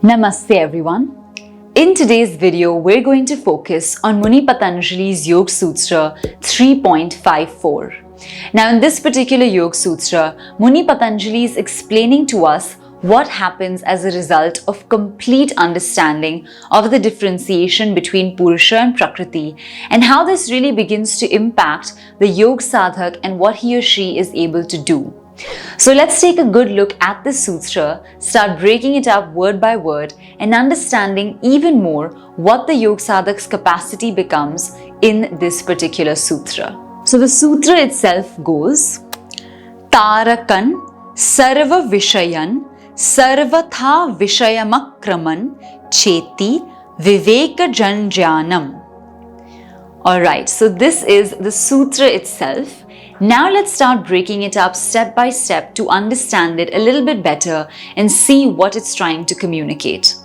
Namaste everyone. In today's video, we're going to focus on Muni Patanjali's Yoga Sutra 3.54. Now in this particular Yoga Sutra, Muni Patanjali is explaining to us what happens as a result of complete understanding of the differentiation between Purusha and Prakriti and how this really begins to impact the Yoga Sadhak and what he or she is able to do. So let's take a good look at this sutra, start breaking it up word by word and understanding even more what the Yoga Sadhak's capacity becomes in this particular sutra. So the sutra itself goes, Tarakan Sarva Vishayan Sarvatha Vishayamakraman Cheti Vivek-Jnanam. Alright, so this is the sutra itself. Now let's start breaking it up step by step to understand it a little bit better and see what it's trying to communicate.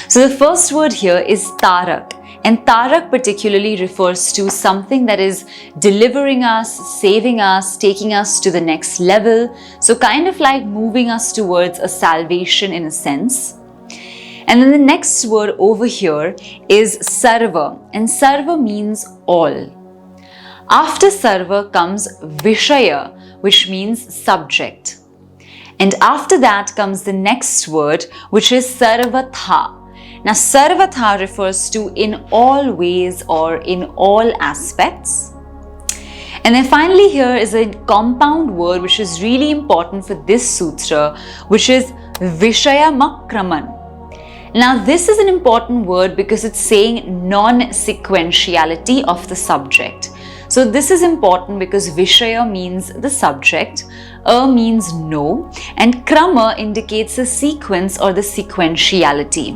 So the first word here is Tarak, and Tarak particularly refers to something that is delivering us, saving us, taking us to the next level. So kind of like moving us towards a salvation in a sense. And then the next word over here is Sarva, and Sarva means all. After Sarva comes Vishaya, which means subject. And after that comes the next word, which is Sarvatha. Now Sarvatha refers to in all ways or in all aspects. And then finally here is a compound word which is really important for this sutra, which is Vishayamakraman. Now this is an important word because it's saying non-sequentiality of the subject. So this is important because Vishaya means the subject, means no, and Krama indicates a sequence or the sequentiality.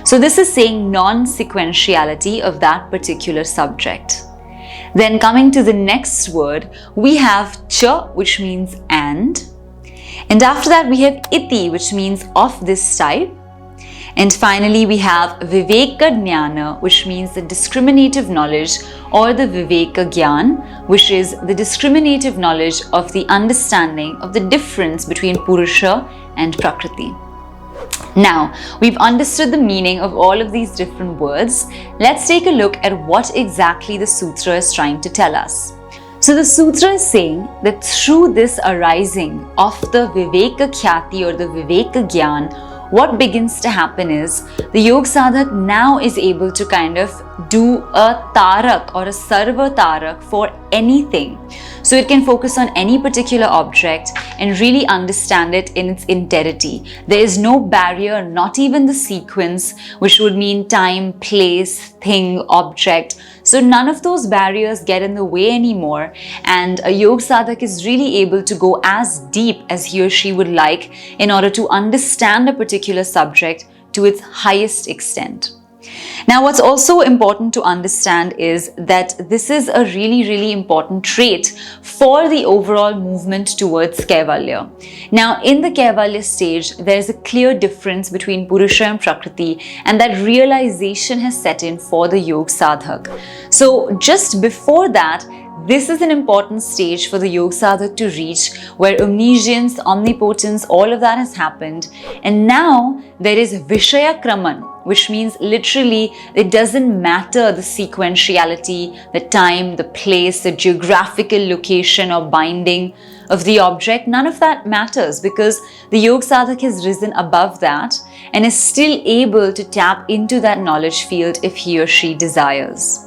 So this is saying non-sequentiality of that particular subject. Then coming to the next word, we have Cha, which means and after that we have Iti, which means of this type. And finally, we have Vivek-Jnana, which means the discriminative knowledge, or the Vivek-Jnana, which is the discriminative knowledge of the understanding of the difference between Purusha and Prakriti. Now, we've understood the meaning of all of these different words. Let's take a look at what exactly the sutra is trying to tell us. So the sutra is saying that through this arising of the Viveka-Khyati or the Viveka-Jnana, what begins to happen is the Yoga Sadhak now is able to kind of do a tarak or a sarva tarak for anything. So it can focus on any particular object and really understand it in its entirety. There is no barrier, not even the sequence, which would mean time, place, thing, object. So none of those barriers get in the way anymore, and a Yoga Sadhak is really able to go as deep as he or she would like in order to understand a particular subject to its highest extent. Now what's also important to understand is that this is a really important trait for the overall movement towards Kaivalya. Now in the Kaivalya stage, there's a clear difference between Purusha and Prakriti, and that realization has set in for the Yoga Sadhak. So just before that, this is an important stage for the Yoga Sadhak to reach, where omniscience, omnipotence, all of that has happened. And now there is Vishaya Kraman, which means literally it doesn't matter the sequentiality, the time, the place, the geographical location or binding of the object. None of that matters because the Yoga Sadhak has risen above that and is still able to tap into that knowledge field if he or she desires.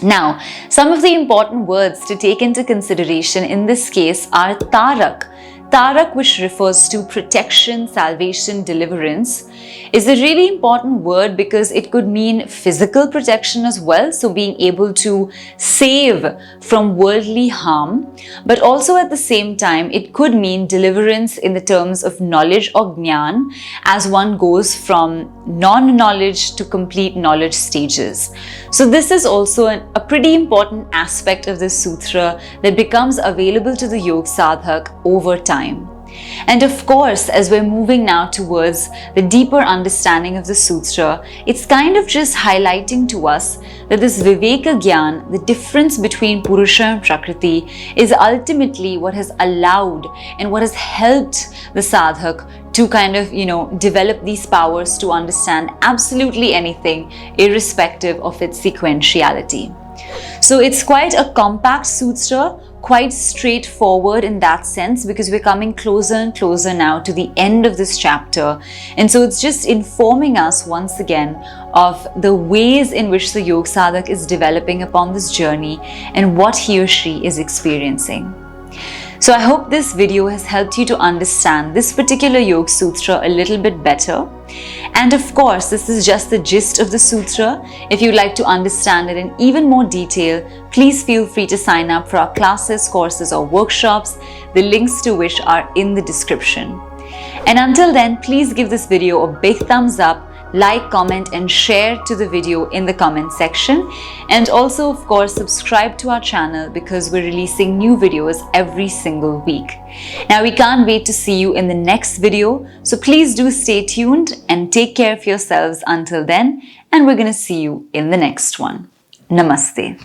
Now, some of the important words to take into consideration in this case are Tarak. Tarak, which refers to protection, salvation, deliverance, is a really important word because it could mean physical protection as well, so being able to save from worldly harm, but also at the same time it could mean deliverance in the terms of knowledge or jnana as one goes from non-knowledge to complete knowledge stages. So this is also a pretty important aspect of this sutra that becomes available to the Yoga Sadhak over time. And of course, as we're moving now towards the deeper understanding of the sutra, it's kind of just highlighting to us that this Viveka-Jnana, the difference between Purusha and Prakriti, is ultimately what has allowed and what has helped the sadhak to kind of, develop these powers to understand absolutely anything, irrespective of its sequentiality. So it's quite a compact sutra, quite straightforward in that sense, because we're coming closer and closer now to the end of this chapter. And so it's just informing us once again of the ways in which the Yog Sadhak is developing upon this journey and what he or she is experiencing. So I hope this video has helped you to understand this particular Yoga Sutra a little bit better. And of course, this is just the gist of the sutra. If you'd like to understand it in even more detail, please feel free to sign up for our classes, courses or workshops, the links to which are in the description. And until then, please give this video a big thumbs up, like, comment and share to the video in the comment section. And also, of course, subscribe to our channel because we're releasing new videos every single week. Now, we can't wait to see you in the next video. So please do stay tuned and take care of yourselves until then. And we're going to see you in the next one. Namaste.